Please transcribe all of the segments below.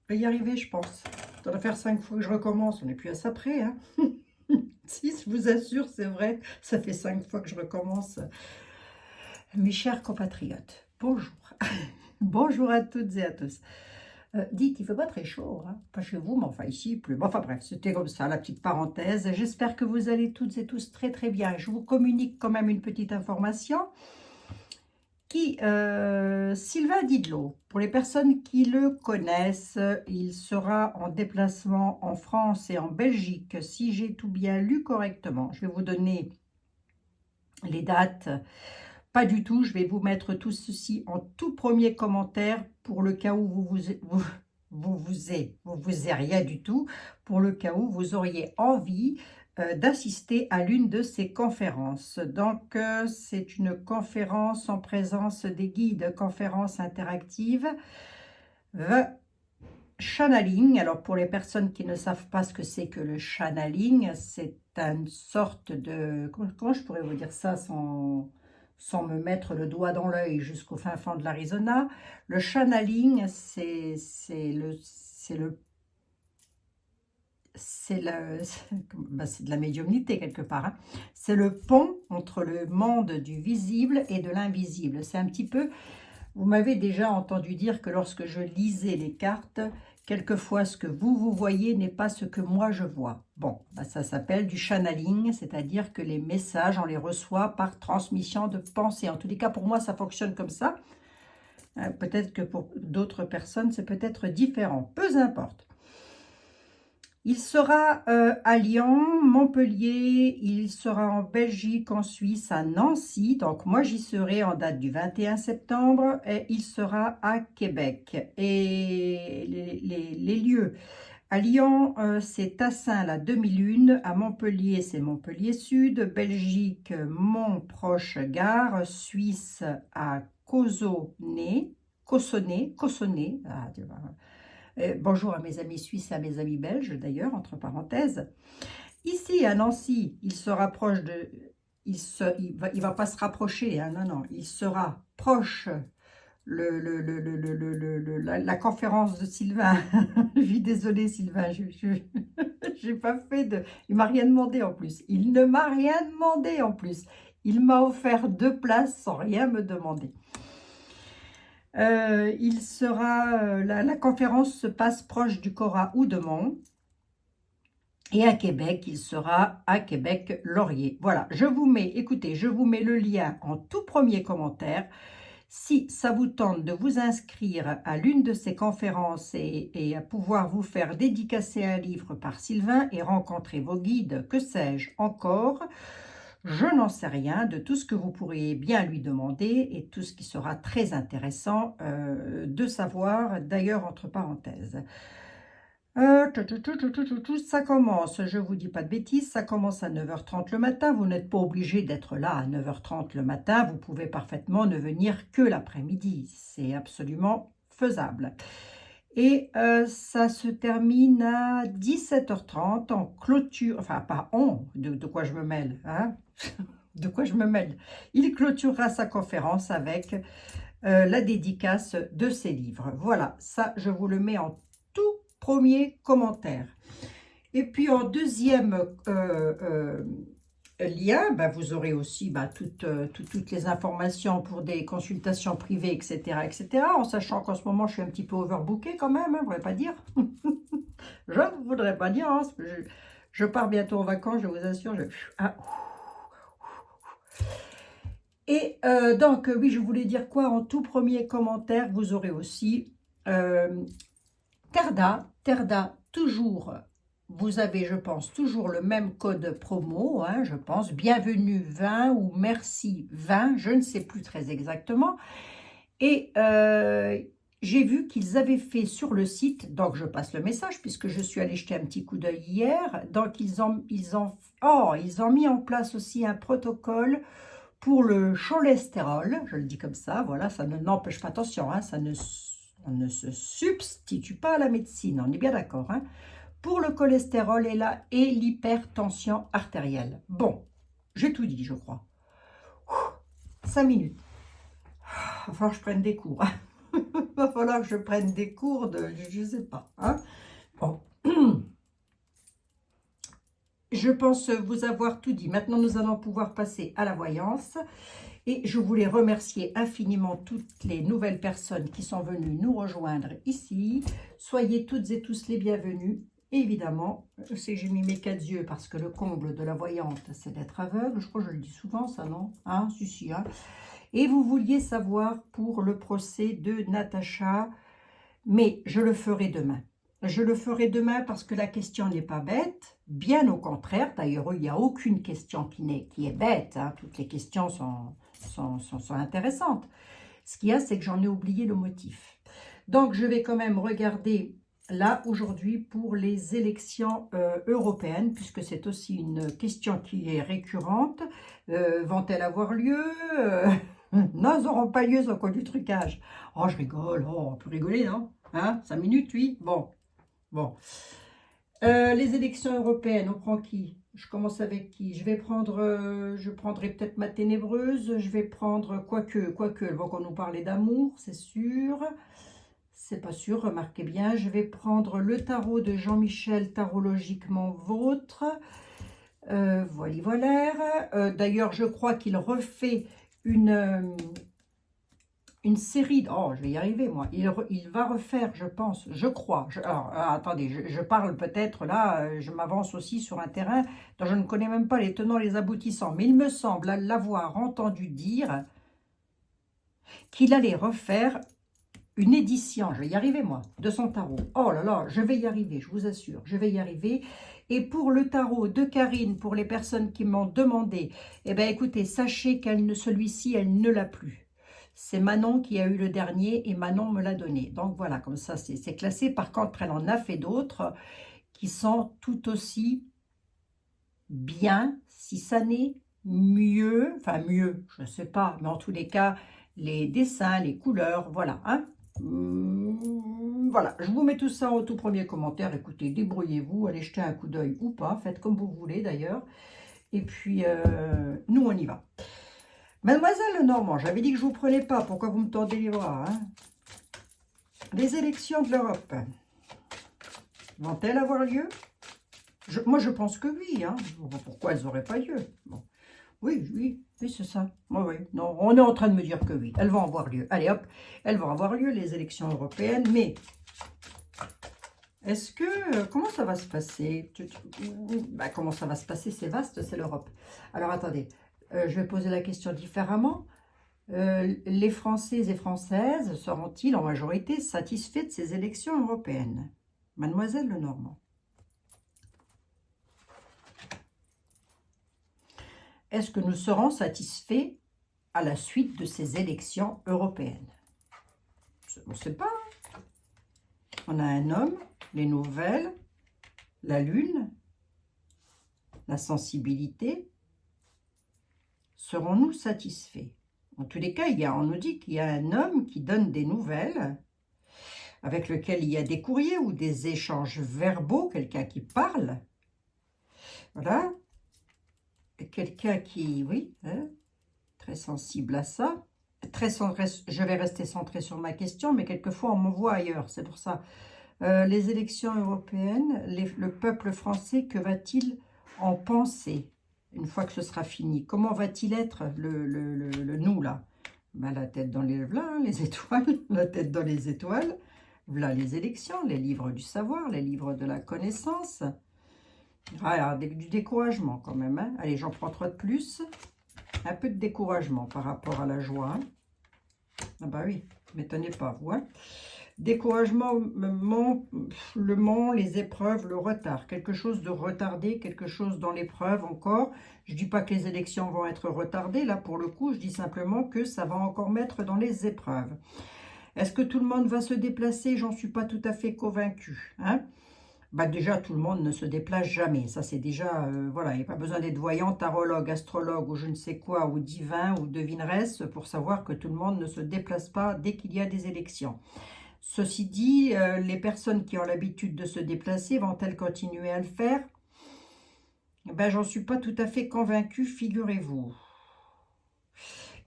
Je vais y arriver, je pense. Ça doit faire 5 fois que je recommence. On n'est plus à ça près, hein. Si, je vous assure, c'est vrai. Ça fait 5 fois que je recommence. Mes chers compatriotes, bonjour. Bonjour à toutes et à tous. Dites, il ne fait pas très chaud, hein? Pas chez vous, mais enfin ici, plus. Bon, enfin bref, c'était comme ça, la petite parenthèse. J'espère que vous allez toutes et tous très très bien. Je vous communique quand même une petite information. Sylvain Didlot, pour les personnes qui le connaissent, il sera en déplacement en France et en Belgique, si j'ai tout bien lu correctement. Je vais vous donner les dates. Pas du tout, je vais vous mettre tout ceci en tout premier commentaire pour le cas où vous rien du tout, pour le cas où vous auriez envie d'assister à l'une de ces conférences. Donc, c'est une conférence en présence des guides, conférence interactive, channeling. Alors, pour les personnes qui ne savent pas ce que c'est que le channeling, c'est une sorte de... Comment je pourrais vous dire ça sans me mettre le doigt dans l'œil jusqu'au fin fond de l'Arizona? Le channeling, c'est de la médiumnité quelque part, hein. C'est le pont entre le monde du visible et de l'invisible. C'est un petit peu, vous m'avez déjà entendu dire que lorsque je lisais les cartes, quelquefois ce que vous voyez n'est pas ce que moi je vois. Bon, ça s'appelle du channeling, c'est-à-dire que les messages, on les reçoit par transmission de pensée. En tous les cas, pour moi, ça fonctionne comme ça. Peut-être que pour d'autres personnes, c'est peut-être différent. Peu importe. Il sera à Lyon, Montpellier, il sera en Belgique, en Suisse, à Nancy. Donc moi j'y serai en date du 21 septembre et il sera à Québec. Et les lieux, à Lyon c'est Tassin, la demi-lune, à Montpellier c'est Montpellier Sud, Belgique, Montproche-Gare, Suisse à Cossonay, bonjour à mes amis suisses et à mes amis belges, d'ailleurs, entre parenthèses. Ici, à Nancy, il se rapproche de... Il va pas se rapprocher, hein, non, non. Il sera proche, la conférence de Sylvain. Je suis désolée, Sylvain, j'ai pas fait de... Il m'a rien demandé en plus. Il ne m'a rien demandé en plus. Il m'a offert 2 places sans rien me demander. La conférence se passe proche du Cora Houdemont. Et à Québec, il sera à Québec-Laurier. Voilà, écoutez, je vous mets le lien en tout premier commentaire. Si ça vous tente de vous inscrire à l'une de ces conférences et à pouvoir vous faire dédicacer un livre par Sylvain et rencontrer vos guides, que sais-je encore, je n'en sais rien de tout ce que vous pourriez bien lui demander et tout ce qui sera très intéressant de savoir, d'ailleurs entre parenthèses. Ça commence, je vous dis pas de bêtises, ça commence à 9h30 le matin. Vous n'êtes pas obligé d'être là à 9h30 le matin. Vous pouvez parfaitement ne venir que l'après-midi. C'est absolument faisable. Et ça se termine à 17h30 en clôture, enfin pas de quoi je me mêle, hein? De quoi je me mêle. Il clôturera sa conférence avec la dédicace de ses livres. Voilà, ça je vous le mets en tout premier commentaire. Et puis en deuxième lien, vous aurez aussi toutes les informations pour des consultations privées, etc., etc., en sachant qu'en ce moment, je suis un petit peu overbookée quand même, hein, je ne voudrais pas dire. Je ne voudrais pas dire, hein, je pars bientôt en vacances, je vous assure. Et donc, oui, je voulais dire quoi? En tout premier commentaire, vous aurez aussi Terda, toujours, vous avez, je pense, toujours le même code promo, hein, je pense, bienvenue 20 ou merci 20, je ne sais plus très exactement. Et j'ai vu qu'ils avaient fait sur le site, donc je passe le message puisque je suis allée jeter un petit coup d'œil hier, donc ils ont mis en place aussi un protocole pour le cholestérol, je le dis comme ça, voilà, ça n'empêche pas, attention, hein, on ne se substitue pas à la médecine, on est bien d'accord, hein, pour le cholestérol et l'hypertension artérielle. Bon, j'ai tout dit, je crois. 5 minutes. Il va falloir que je prenne des cours. Va falloir que je prenne des cours de... Je ne sais pas. Hein. Bon. Je pense vous avoir tout dit. Maintenant, nous allons pouvoir passer à la voyance. Et je voulais remercier infiniment toutes les nouvelles personnes qui sont venues nous rejoindre ici. Soyez toutes et tous les bienvenus. Évidemment, c'est j'ai mis mes 4 yeux parce que le comble de la voyante, c'est d'être aveugle. Je crois que je le dis souvent, ça, non? Hein, si, hein. Et vous vouliez savoir pour le procès de Natacha, mais je le ferai demain. Je le ferai demain parce que la question n'est pas bête, bien au contraire. D'ailleurs, il n'y a aucune question qui est bête. Hein. Toutes les questions sont intéressantes. Ce qu'il y a, c'est que j'en ai oublié le motif. Donc, je vais quand même regarder là, aujourd'hui, pour les élections européennes, puisque c'est aussi une question qui est récurrente. Vont-elles avoir lieu Non, elles n'auront pas lieu, c'est encore du trucage. Oh, je rigole. Oh, on peut rigoler, non? Hein? 5 minutes, oui. Bon. Les élections européennes, on prend qui? Je commence avec qui? Je vais prendre, je prendrai peut-être ma ténébreuse. Je vais prendre, quoique, elle va qu'on nous parler d'amour, c'est sûr. C'est pas sûr, remarquez bien. Je vais prendre le tarot de Jean-Michel, Tarologiquement Vôtre. Voilà. D'ailleurs, je crois qu'il refait une série, oh je vais y arriver moi, il va refaire je crois, alors attendez, je parle peut-être là, je m'avance aussi sur un terrain dont je ne connais même pas les tenants, les aboutissants, mais il me semble l'avoir entendu dire qu'il allait refaire une édition, je vais y arriver moi, de son tarot. Oh là là, je vais y arriver, je vous assure, je vais y arriver. Et pour le tarot de Karine, pour les personnes qui m'ont demandé, eh bien écoutez, sachez celui-ci, elle ne l'a plus. C'est Manon qui a eu le dernier et Manon me l'a donné. Donc voilà, comme ça c'est classé. Par contre, elle en a fait d'autres qui sont tout aussi bien, si ça n'est mieux, enfin mieux, je ne sais pas, mais en tous les cas, les dessins, les couleurs, voilà. Hein. Voilà, je vous mets tout ça au tout premier commentaire. Écoutez, débrouillez-vous, allez jeter un coup d'œil ou pas, faites comme vous voulez d'ailleurs. Et puis, nous, on y va. Mademoiselle Lenormand, j'avais dit que je ne vous prenais pas. Pourquoi vous me tendez les bras hein? Les élections de l'Europe vont-elles avoir lieu? Moi, je pense que oui. Hein. Pourquoi elles n'auraient pas lieu? Bon. Oui, c'est ça. Oui. Non, on est en train de me dire que oui. Elles vont avoir lieu. Allez, hop, elles vont avoir lieu, les élections européennes. Mais est-ce que... comment ça va se passer? Comment ça va se passer? C'est vaste, c'est l'Europe. Alors, attendez. Je vais poser la question différemment. Les Français et Françaises seront-ils en majorité satisfaits de ces élections européennes? Mademoiselle Lenormand. Est-ce que nous serons satisfaits à la suite de ces élections européennes? On ne sait pas. On a un homme, les nouvelles, la lune, la sensibilité. Serons-nous satisfaits? En tous les cas, on nous dit qu'il y a un homme qui donne des nouvelles, avec lequel il y a des courriers ou des échanges verbaux, quelqu'un qui parle. Voilà. Quelqu'un qui, oui, hein, très sensible à ça. Je vais rester centrée sur ma question, mais quelquefois on m'envoie ailleurs, c'est pour ça. Les élections européennes, le peuple français, que va-t-il en penser une fois que ce sera fini? Comment va-t-il être le nous, là? Ben, la tête dans les étoiles, la tête dans les étoiles. Voilà les élections, les livres du savoir, les livres de la connaissance. Ah, du découragement quand même. Hein. Allez, j'en prends 3 de plus. Un peu de découragement par rapport à la joie. Hein. Ah bah oui, m'étonnez pas, vous. Hein. Découragement, les épreuves, le retard. Quelque chose de retardé, quelque chose dans l'épreuve encore. Je ne dis pas que les élections vont être retardées. Là, pour le coup, je dis simplement que ça va encore mettre dans les épreuves. Est-ce que tout le monde va se déplacer? J'en suis pas tout à fait convaincue. Hein. Bah déjà, tout le monde ne se déplace jamais. Ça, c'est déjà, voilà, il n'y a pas besoin d'être voyant, tarologue, astrologue ou je ne sais quoi, ou divin ou devineresse pour savoir que tout le monde ne se déplace pas dès qu'il y a des élections. Ceci dit, les personnes qui ont l'habitude de se déplacer, vont-elles continuer à le faire? Ben, j'en suis pas tout à fait convaincue, figurez-vous.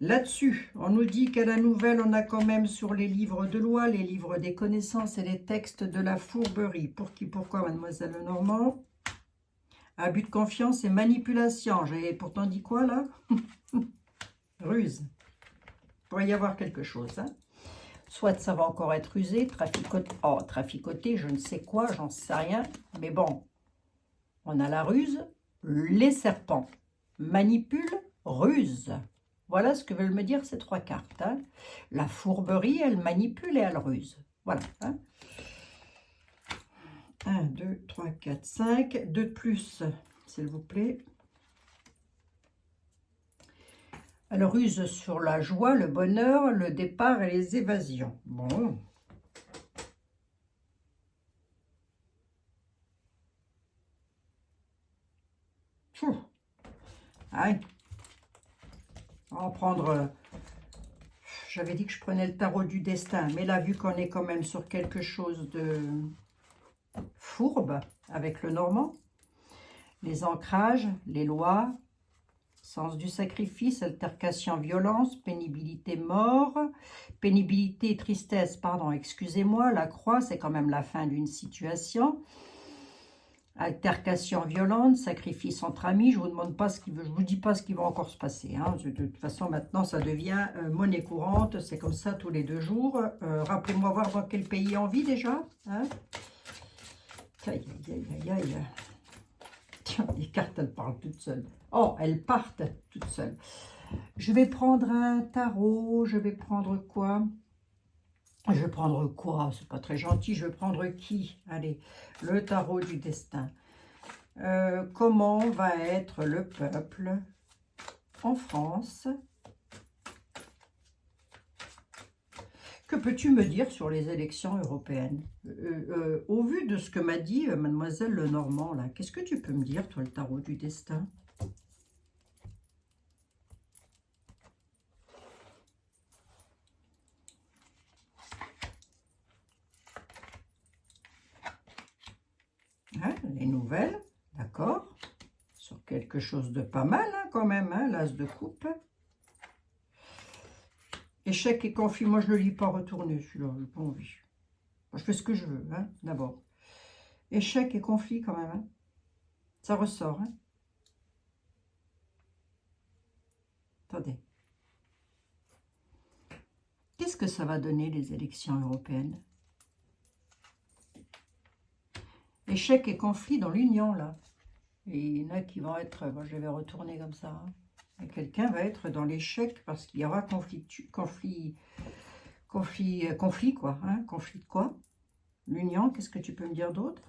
Là-dessus, on nous dit qu'à la nouvelle, on a quand même sur les livres de loi, les livres des connaissances et les textes de la fourberie. Pour qui, pourquoi, mademoiselle Lenormand? Abus de confiance et manipulation. J'avais pourtant dit quoi, là? Ruse. Il pourrait y avoir quelque chose, hein. Soit ça va encore être usé, traficoté, oh, traficoté, je ne sais quoi, j'en sais rien. Mais bon, on a la ruse, les serpents. Manipule, ruse. Voilà ce que veulent me dire ces trois cartes, hein. La fourberie, elle manipule et elle ruse. Voilà. Hein. 1, 2, 3, 4, 5. 2 de plus, s'il vous plaît. Elle ruse sur la joie, le bonheur, le départ et les évasions. Bon. Allez. On va prendre... J'avais dit que je prenais le tarot du destin, mais là, vu qu'on est quand même sur quelque chose de fourbe, avec le normand, les ancrages, les lois, sens du sacrifice, altercation, violence, pénibilité, mort, pénibilité et tristesse, pardon, excusez-moi, la croix, c'est quand même la fin d'une situation. Altercation violente, sacrifice entre amis, je vous demande pas ce qui veut, je vous dis pas ce qui va encore se passer. Hein. De toute façon, maintenant, ça devient monnaie courante, c'est comme ça tous les 2 jours. Rappelez-moi voir dans quel pays on vit déjà. Hein. Aïe, aïe, aïe, aïe. Tiens, les cartes, elles parlent toutes seules. Oh, elles partent toutes seules. Je vais prendre un tarot, je vais prendre quoi? Je vais prendre quoi? C'est pas très gentil. Je vais prendre qui? Allez, le tarot du destin. Comment va être le peuple en France? Que peux-tu me dire sur les élections européennes? Au vu de ce que m'a dit mademoiselle Lenormand, là, qu'est-ce que tu peux me dire, toi, le tarot du destin? Hein, les nouvelles, d'accord, sur quelque chose de pas mal, hein, quand même, hein, l'as de coupe. Échec et conflit, moi je ne le lis pas retourné, celui-là, j'ai pas envie. Moi, je fais ce que je veux, hein, d'abord. Échec et conflit, quand même, hein. Ça ressort, hein. Attendez. Qu'est-ce que ça va donner, les élections européennes? Échec et conflit dans l'union, là. Et il y en a qui vont être... Bon, je vais retourner comme ça. Hein. Quelqu'un va être dans l'échec parce qu'il y aura conflit, quoi. Hein, conflit de quoi? L'union, qu'est-ce que tu peux me dire d'autre?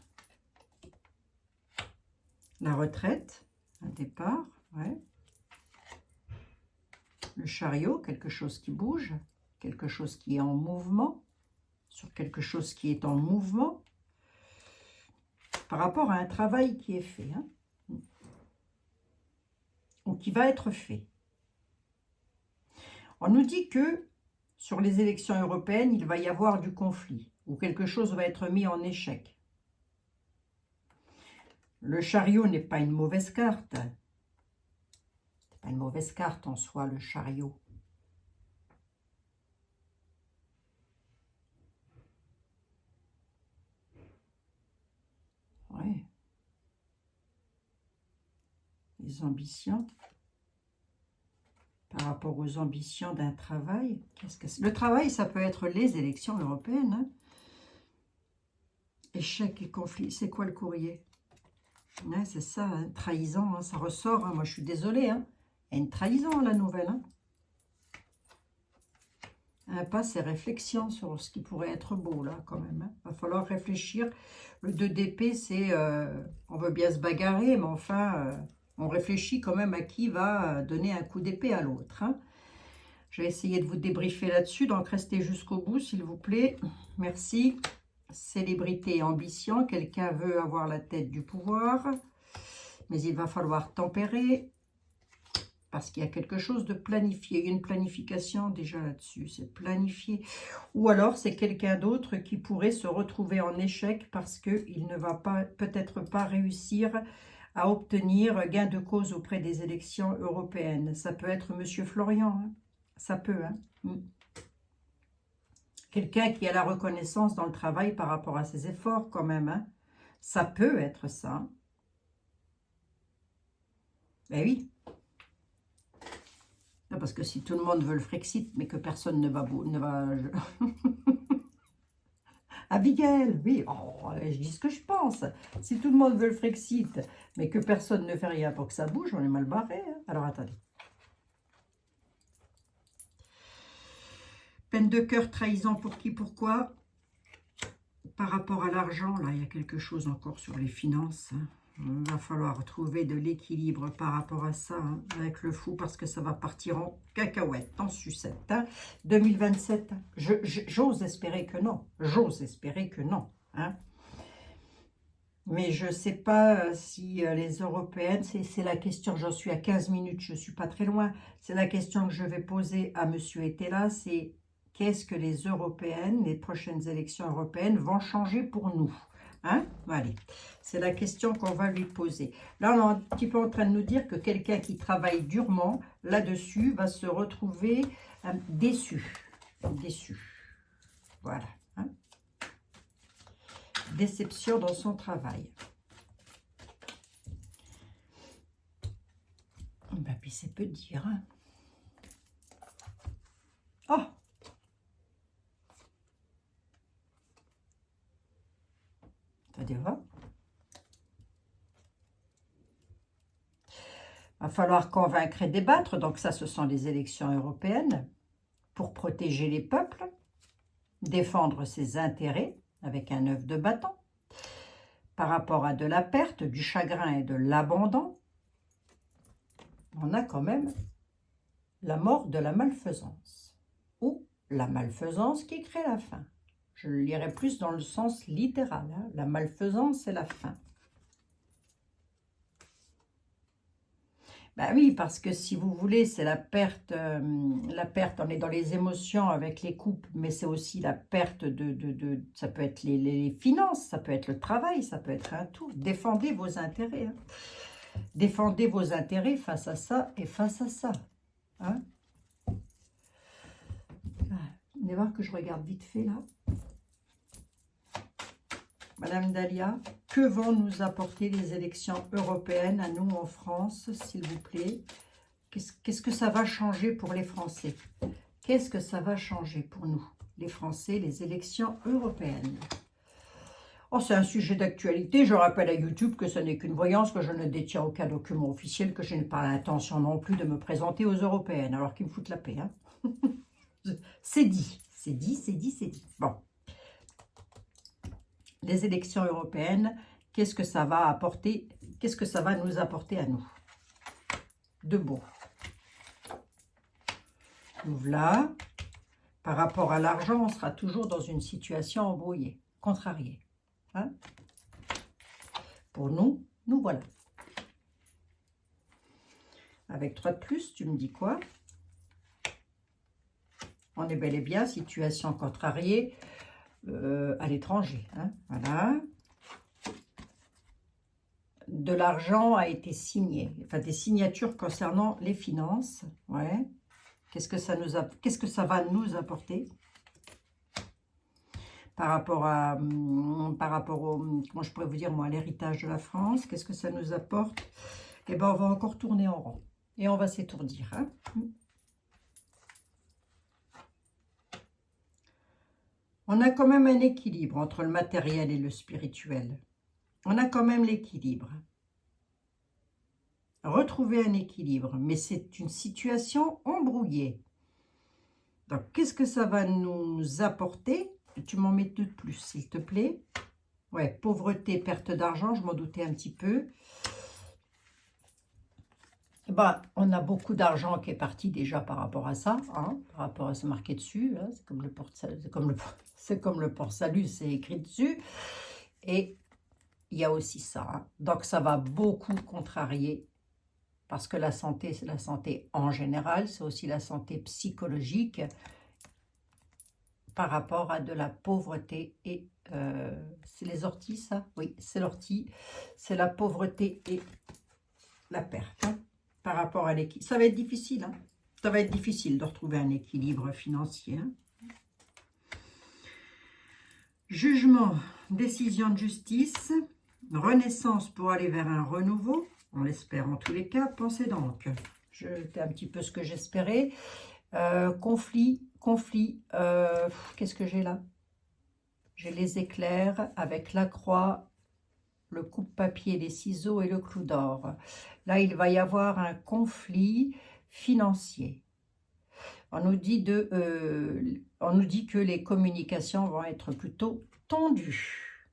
La retraite, un départ, ouais. Le chariot, quelque chose qui bouge, quelque chose qui est en mouvement, sur quelque chose qui est en mouvement, par rapport à un travail qui est fait, hein, ou qui va être fait. On nous dit que sur les élections européennes, il va y avoir du conflit, ou quelque chose va être mis en échec. Le chariot n'est pas une mauvaise carte. C'est pas une mauvaise carte en soi, le chariot. Ouais. Les ambitions. Par rapport aux ambitions d'un travail. Le travail, ça peut être les élections européennes. Hein. Échec et conflit. C'est quoi le courrier? Ouais, c'est ça, hein, trahison, hein, ça ressort. Hein. Moi, je suis désolée. Hein. Il y a une trahison à la nouvelle. Hein. Impasse et réflexion sur ce qui pourrait être beau, là, quand même. Il va falloir réfléchir. Le 2 d'épée, c'est... on veut bien se bagarrer, mais enfin... on réfléchit quand même à qui va donner un coup d'épée à l'autre. Hein. Je vais essayer de vous débriefer là-dessus, donc restez jusqu'au bout, s'il vous plaît. Merci. Célébrité et ambition. Quelqu'un veut avoir la tête du pouvoir, mais il va falloir tempérer, parce qu'il y a quelque chose de planifié. Il y a une planification déjà là-dessus, c'est planifié. Ou alors, c'est quelqu'un d'autre qui pourrait se retrouver en échec parce qu'il ne va pas peut-être pas réussir à obtenir gain de cause auprès des élections européennes. Ça peut être Monsieur Florian, hein, Ça peut, hein. Quelqu'un qui a la reconnaissance dans le travail par rapport à ses efforts, quand même, hein. Ça peut être ça. Ben oui. Non, parce que si tout le monde veut le Frexit, mais que personne ne va... Abigail, oui, oh, je dis ce que je pense. Si tout le monde veut le Frexit, mais que personne ne fait rien pour que ça bouge, on est mal barré, hein. Alors, attendez. Peine de cœur, trahison, pour qui, pourquoi? Par rapport à l'argent, là, il y a quelque chose encore sur les finances, hein. Il va falloir trouver de l'équilibre par rapport à ça, hein, avec le fou, parce que ça va partir en cacahuète, en sucette. Hein. 2027, j'ose espérer que non. J'ose espérer que non. Hein. Mais je ne sais pas si les Européennes, c'est la question, j'en suis à 15 minutes, je ne suis pas très loin. C'est la question que je vais poser à M. Etela, c'est qu'est-ce que les Européennes, les prochaines élections européennes vont changer pour nous? Hein? Allez, c'est la question qu'on va lui poser. Là, on est un petit peu en train de nous dire que quelqu'un qui travaille durement là-dessus va se retrouver déçu. Déçu. Voilà. Hein? Déception dans son travail. Ben, puis c'est peu dire. Hein? Oh! Attendez, va. Va falloir convaincre et débattre, donc ça, ce sont les élections européennes, pour protéger les peuples, défendre ses intérêts avec un œuf de bâton, par rapport à de la perte, du chagrin et de l'abandon. On a quand même la mort de la malfaisance, ou la malfaisance qui crée la faim. Je le lirai plus dans le sens littéral, hein. La malfaisance et la faim. Ben oui, parce que si vous voulez, c'est la perte, on est dans les émotions avec les couples, mais c'est aussi la perte ça peut être les finances, ça peut être le travail, ça peut être un tout. Défendez vos intérêts. Hein. Défendez vos intérêts face à ça et face à ça. Hein. Vous allez voir que je regarde vite fait là. Madame Dahlia, que vont nous apporter les élections européennes à nous en France, s'il vous plaît? Qu'est-ce que ça va changer pour les Français? Qu'est-ce que ça va changer pour nous, les Français, les élections européennes? Oh, c'est un sujet d'actualité. Je rappelle à YouTube que ce n'est qu'une voyance, que je ne détiens aucun document officiel, que je n'ai pas l'intention non plus de me présenter aux européennes, alors qu'ils me foutent la paix. Hein. C'est dit, c'est dit, c'est dit, c'est dit. Bon. Les élections européennes, qu'est-ce que ça va apporter? Qu'est-ce que ça va nous apporter à nous? De beau. Nous voilà. Par rapport à l'argent, on sera toujours dans une situation embrouillée, contrariée. Hein? Pour nous, nous voilà. Avec 3 de plus, tu me dis quoi? On est bel et bien situation contrariée à l'étranger. Hein? Voilà. De l'argent a été signé. Enfin, des signatures concernant les finances. Ouais. Qu'est-ce que ça va nous apporter par rapport au, comment je pourrais vous dire moi, l'héritage de la France? Qu'est-ce que ça nous apporte? Eh bien, on va encore tourner en rond. Et on va s'étourdir. Hein? On a quand même un équilibre entre le matériel et le spirituel. On a quand même l'équilibre. Retrouver un équilibre, mais c'est une situation embrouillée. Donc, qu'est-ce que ça va nous apporter? Tu m'en mets 2 de plus, s'il te plaît. Ouais, pauvreté, perte d'argent, je m'en doutais un petit peu. Ben, on a beaucoup d'argent qui est parti déjà par rapport à ça, hein, par rapport à ce marqué dessus. Hein, c'est comme le port-salut, c'est écrit dessus. Et il y a aussi ça. Hein. Donc, ça va beaucoup contrarier, parce que la santé, c'est la santé en général, c'est aussi la santé psychologique par rapport à de la pauvreté et... c'est les orties, ça? Oui, c'est l'ortie. C'est la pauvreté et la perte. Hein, par rapport à l'équilibre. Ça va être difficile. Hein. Ça va être difficile de retrouver un équilibre financier. Hein. Jugement, décision de justice, renaissance pour aller vers un renouveau, on l'espère en tous les cas, pensez donc. C'était un petit peu ce que j'espérais. Conflit, qu'est-ce que j'ai là? J'ai les éclairs avec la croix, le coupe-papier, les ciseaux et le clou d'or. Là, il va y avoir un conflit financier. On nous dit que les communications vont être plutôt tendues.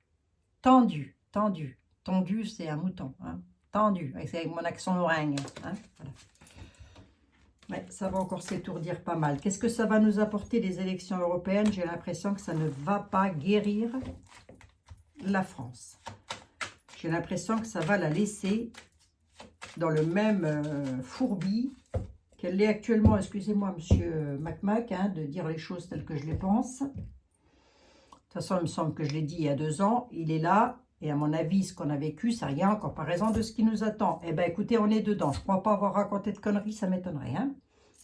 Tendues. Tendu, c'est un mouton. Hein. Tendu, avec mon accent meringue. Hein. Voilà. Ouais, ça va encore s'étourdir pas mal. Qu'est-ce que ça va nous apporter les élections européennes? J'ai l'impression que ça ne va pas guérir la France. J'ai l'impression que ça va la laisser dans le même fourbi qu'elle est actuellement. Excusez-moi, monsieur Mac, hein, de dire les choses telles que je les pense. De toute façon, il me semble que je l'ai dit il y a 2 ans. Il est là. Et à mon avis, ce qu'on a vécu, c'est rien en comparaison de ce qui nous attend. Eh bien, écoutez, on est dedans. Je ne crois pas avoir raconté de conneries, ça m'étonnerait. Hein.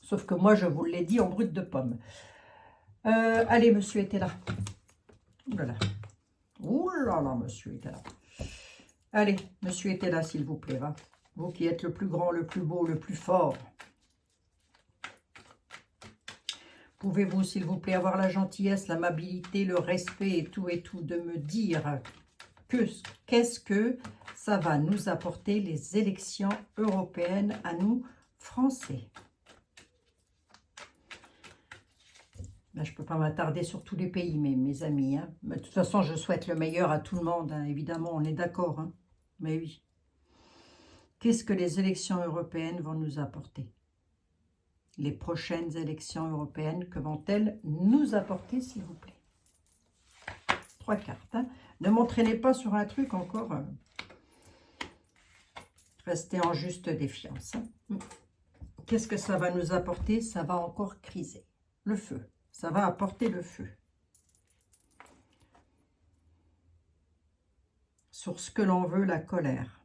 Sauf que moi, je vous l'ai dit en brut de pomme. Allez, monsieur était là. Ouh là là. Ouh là là, monsieur était là. Allez, monsieur était là, s'il vous plaît. Va. Vous qui êtes le plus grand, le plus beau, le plus fort. Pouvez-vous, s'il vous plaît, avoir la gentillesse, l'amabilité, le respect et tout, de me dire qu'est-ce que ça va nous apporter les élections européennes à nous, Français. Là, je ne peux pas m'attarder sur tous les pays, mes amis. Hein. Mais de toute façon, je souhaite le meilleur à tout le monde, hein. Évidemment, on est d'accord. Hein. Mais oui. Qu'est-ce que les élections européennes vont nous apporter? Les prochaines élections européennes, que vont-elles nous apporter, s'il vous plaît? 3 cartes. Hein. Ne m'entraînez pas sur un truc encore. Restez en juste défiance. Hein. Qu'est-ce que ça va nous apporter? Ça va encore criser. Le feu. Ça va apporter le feu. Sur ce que l'on veut, la colère.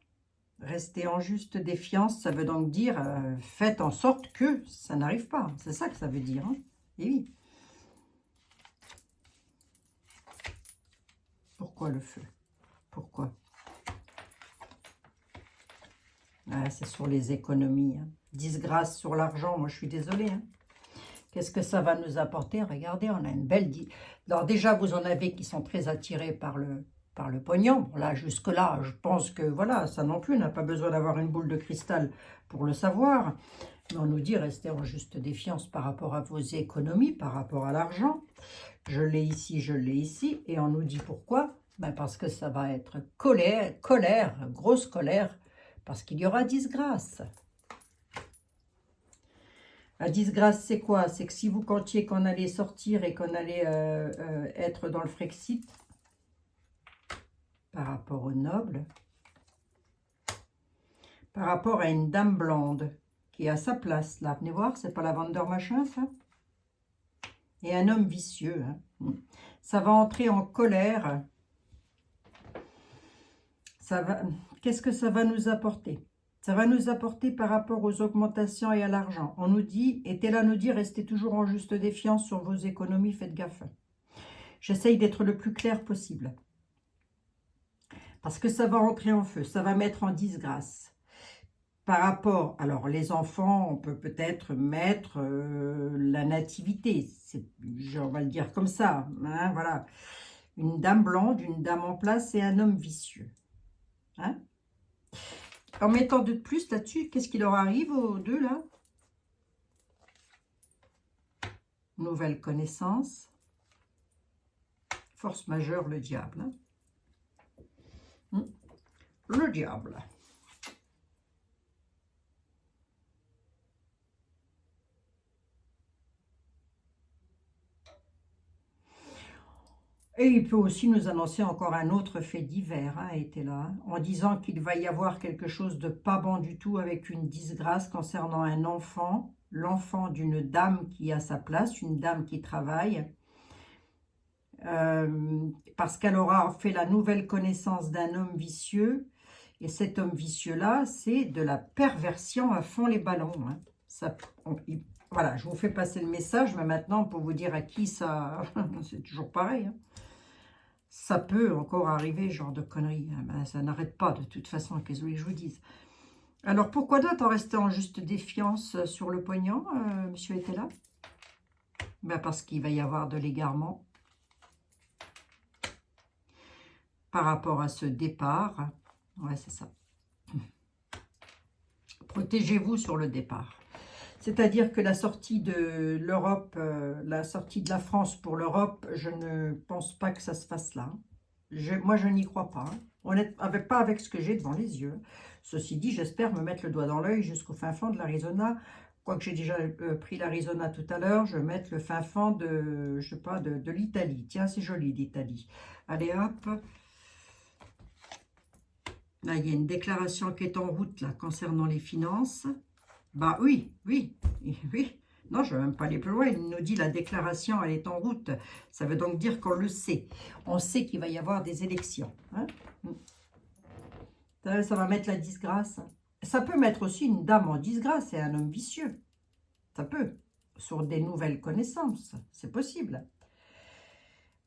Rester en juste défiance, ça veut donc dire faites en sorte que ça n'arrive pas. C'est ça que ça veut dire. Hein. Et oui. Pourquoi le feu? Pourquoi? Ah, c'est sur les économies. Hein. Disgrâce sur l'argent, moi je suis désolée. Hein. Qu'est-ce que ça va nous apporter? Regardez, on a une belle... Alors déjà, vous en avez qui sont très attirés par le pognon. Bon, là, jusque-là, je pense que, voilà, ça non plus, on n'a pas besoin d'avoir une boule de cristal pour le savoir. Mais on nous dit, restez en juste défiance par rapport à vos économies, par rapport à l'argent. Je l'ai ici, et on nous dit pourquoi? Ben parce que ça va être colère, grosse colère, parce qu'il y aura disgrâce. La disgrâce, c'est quoi? C'est que si vous comptiez qu'on allait sortir et qu'on allait être dans le Frexit, par rapport aux nobles, par rapport à une dame blonde qui est à sa place, là. Venez voir, c'est pas la vendeur machin, ça? Et un homme vicieux. Hein. Ça va entrer en colère. Qu'est-ce que ça va nous apporter? Ça va nous apporter par rapport aux augmentations et à l'argent. On nous dit, là nous dit, restez toujours en juste défiance sur vos économies, faites gaffe. J'essaye d'être le plus clair possible. Parce que ça va entrer en feu, ça va mettre en disgrâce. Par rapport, alors les enfants, on peut peut-être mettre la nativité, on va le dire comme ça, hein, voilà. Une dame blonde, une dame en place et un homme vicieux. Hein? En mettant 2 de plus là-dessus, qu'est-ce qui leur arrive aux 2 là? Nouvelle connaissance. Force majeure, le diable. Hein? Le diable. Et il peut aussi nous annoncer encore un autre fait divers, hein, était là, hein, en disant qu'il va y avoir quelque chose de pas bon du tout avec une disgrâce concernant un enfant, l'enfant d'une dame qui a sa place, une dame qui travaille, parce qu'elle aura fait la nouvelle connaissance d'un homme vicieux, et cet homme vicieux-là, c'est de la perversion à fond les ballons. Hein. Ça, Voilà, je vous fais passer le message, mais maintenant, pour vous dire à qui ça... c'est toujours pareil, hein. Ça peut encore arriver, ce genre de conneries, hein. Ben, ça n'arrête pas, de toute façon, qu'est-ce que je vous dise. Alors, pourquoi doit-on rester en juste défiance sur le pognon, monsieur était là? Ben, parce qu'il va y avoir de l'égarement par rapport à ce départ. Ouais, c'est ça. Protégez-vous sur le départ. C'est-à-dire que la sortie de l'Europe, la sortie de la France pour l'Europe, je ne pense pas que ça se fasse là. Moi, je n'y crois pas. Honnêtement, pas avec ce que j'ai devant les yeux. Ceci dit, j'espère me mettre le doigt dans l'œil jusqu'au fin fond de l'Arizona. Quoique j'ai déjà pris l'Arizona tout à l'heure, je vais mettre le fin fond de, je sais pas, de l'Italie. Tiens, c'est joli l'Italie. Allez hop. Là, il y a une déclaration qui est en route là concernant les finances. Bah oui, oui, oui. Non, je ne vais même pas aller plus loin. Il nous dit la déclaration, elle est en route. Ça veut donc dire qu'on le sait. On sait qu'il va y avoir des élections. Hein. Ça va mettre la disgrâce. Ça peut mettre aussi une dame en disgrâce et un homme vicieux. Ça peut. Sur des nouvelles connaissances. C'est possible.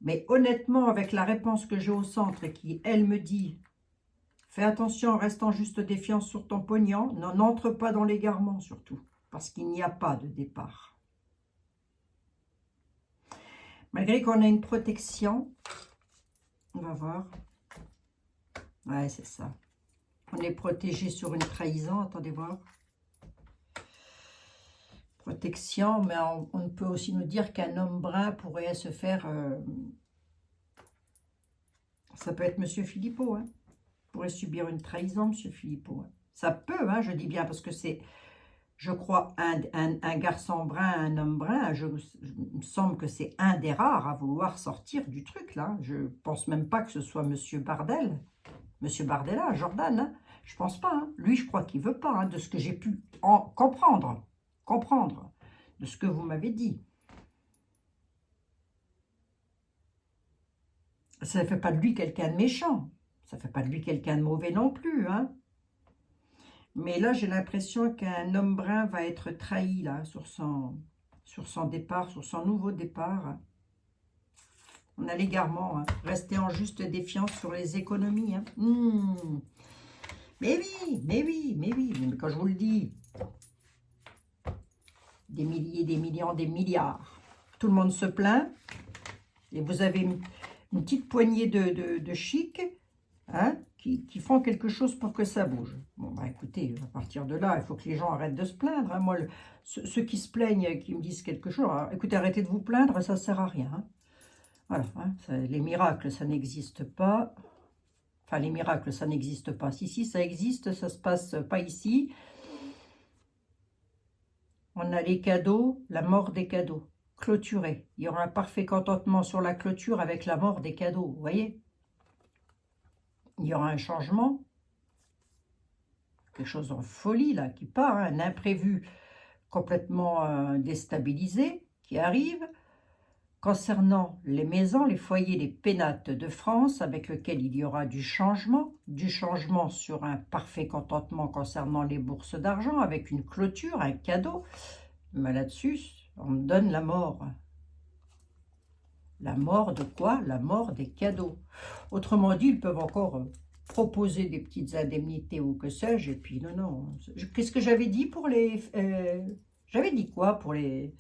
Mais honnêtement, avec la réponse que j'ai au centre et qui, elle, me dit... Fais attention, reste en juste défiance sur ton pognon. N'entre pas dans l'égarement surtout, parce qu'il n'y a pas de départ. Malgré qu'on a une protection, on va voir. Ouais, c'est ça. On est protégé sur une trahison, attendez voir. Protection, mais on peut aussi nous dire qu'un homme brun pourrait se faire... ça peut être Monsieur Philippot, hein. Pourrait subir une trahison, Monsieur Philippot. Ça peut, hein, je dis bien, parce que c'est, je crois, un garçon brun, un homme brun. Il me semble que c'est un des rares à vouloir sortir du truc, là. Je pense même pas que ce soit Monsieur Bardel, Monsieur Bardella, Jordan. Hein. Je pense pas. Hein. Lui, je crois qu'il veut pas, hein, de ce que j'ai pu comprendre, de ce que vous m'avez dit. Ça ne fait pas de lui quelqu'un de méchant. Ça ne fait pas de lui quelqu'un de mauvais non plus, hein. Mais là, j'ai l'impression qu'un homme brun va être trahi, là, sur son départ, sur son nouveau départ. On a l'égarement, hein. Rester en juste défiance sur les économies, hein. Mais oui, mais oui, mais oui. Mais quand je vous le dis, des milliers, des millions, des milliards. Tout le monde se plaint. Et vous avez une petite poignée de chic, hein, qui font quelque chose pour que ça bouge. Bon, bah écoutez, à partir de là, il faut que les gens arrêtent de se plaindre. Hein. Moi, ceux qui se plaignent, qui me disent quelque chose, alors, écoutez, arrêtez de vous plaindre, ça ne sert à rien. Hein. Voilà, hein, les miracles, ça n'existe pas. Enfin, les miracles, ça n'existe pas. Si, ça existe, ça ne se passe pas ici. On a les cadeaux, la mort des cadeaux. Clôturé. Il y aura un parfait contentement sur la clôture avec la mort des cadeaux, vous voyez? Il y aura un changement, quelque chose en folie là qui part, hein, un imprévu complètement déstabilisé qui arrive concernant les maisons, les foyers, les pénates de France avec lequel il y aura du changement sur un parfait contentement concernant les bourses d'argent avec une clôture, un cadeau. Mais là-dessus, on me donne la mort. La mort de quoi? La mort des cadeaux. Autrement dit, ils peuvent encore proposer des petites indemnités ou que sais-je. Et puis, non. Qu'est-ce que j'avais dit pour les... j'avais dit quoi pour les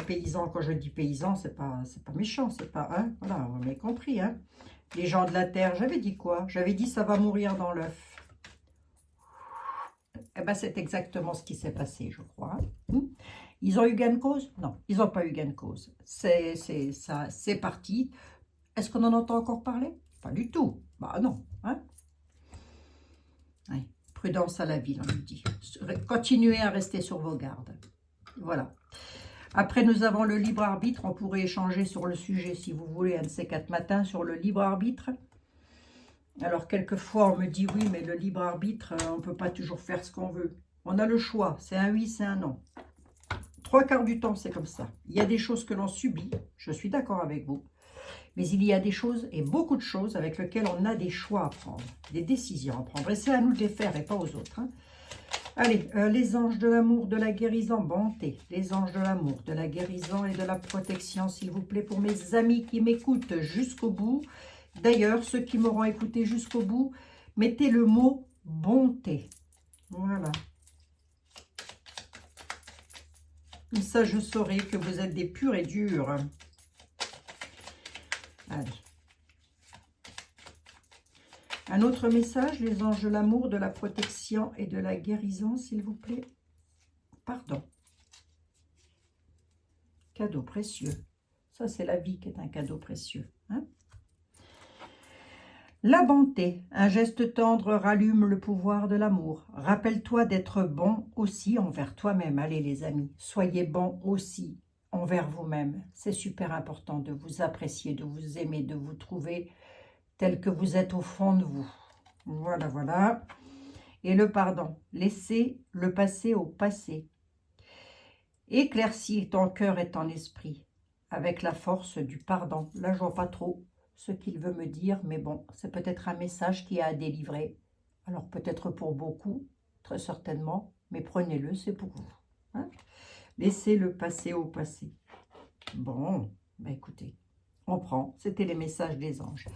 paysans? Quand je dis paysans, c'est pas méchant, c'est pas... Hein, voilà, on m'a compris. Hein. Les gens de la terre, j'avais dit quoi? J'avais dit ça va mourir dans l'œuf. Eh ben, c'est exactement ce qui s'est passé, je crois. Ils ont eu gain de cause? Non, ils n'ont pas eu gain de cause. C'est parti. Est-ce qu'on en entend encore parler? Pas du tout. Bah non. Hein, ouais. Prudence à la ville, on nous dit. Continuez à rester sur vos gardes. Voilà. Après, nous avons le libre arbitre. On pourrait échanger sur le sujet, si vous voulez, un de ces 4 matins, sur le libre arbitre. Alors, quelquefois, on me dit, oui, mais le libre arbitre, on ne peut pas toujours faire ce qu'on veut. On a le choix. C'est un oui, c'est un non. 3/4 du temps, c'est comme ça. Il y a des choses que l'on subit. Je suis d'accord avec vous. Mais il y a des choses, et beaucoup de choses, avec lesquelles on a des choix à prendre. Des décisions à prendre. Et c'est à nous de les faire et pas aux autres. Hein. Allez, les anges de l'amour, de la guérison, bonté. Les anges de l'amour, de la guérison et de la protection, s'il vous plaît, pour mes amis qui m'écoutent jusqu'au bout. D'ailleurs, ceux qui m'auront écouté jusqu'au bout, mettez le mot bonté. Voilà. Comme ça, je saurai que vous êtes des purs et durs. Allez. Un autre message, les anges de l'amour, de la protection et de la guérison, s'il vous plaît. Pardon. Cadeau précieux. Ça, c'est la vie qui est un cadeau précieux. Hein? La bonté, un geste tendre rallume le pouvoir de l'amour. Rappelle-toi d'être bon aussi envers toi-même. Allez les amis, soyez bons aussi envers vous-même. C'est super important de vous apprécier, de vous aimer, de vous trouver tel que vous êtes au fond de vous. Voilà, voilà. Et le pardon, laissez le passé au passé. Éclaircis ton cœur et ton esprit avec la force du pardon. Là, je ne vois pas trop ce qu'il veut me dire, mais bon, c'est peut-être un message qui a à délivrer. Alors peut-être pour beaucoup, très certainement, mais prenez-le, c'est pour vous. Hein? Laissez le passé au passé. Bon, ben écoutez, on prend. C'était les messages des anges.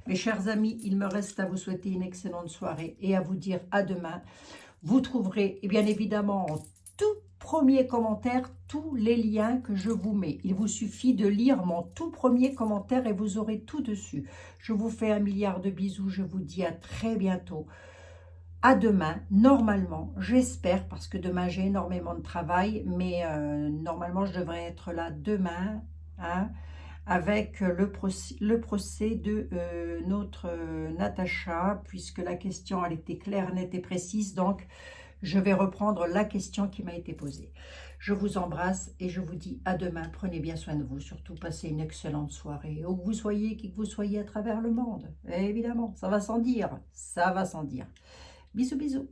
Mes chers amis, il me reste à vous souhaiter une excellente soirée et à vous dire à demain. Vous trouverez, et bien évidemment, en tout premier commentaire, tous les liens que je vous mets. Il vous suffit de lire mon tout premier commentaire et vous aurez tout dessus. Je vous fais un milliard de bisous. Je vous dis à très bientôt. À demain, normalement, j'espère, parce que demain j'ai énormément de travail, mais normalement je devrais être là demain, hein, avec le procès de notre Natacha, puisque la question elle était claire, nette et précise, donc je vais reprendre la question qui m'a été posée. Je vous embrasse et je vous dis à demain. Prenez bien soin de vous, surtout passez une excellente soirée, où que vous soyez, qui que vous soyez à travers le monde. Et évidemment, ça va sans dire, ça va sans dire. Bisous, bisous.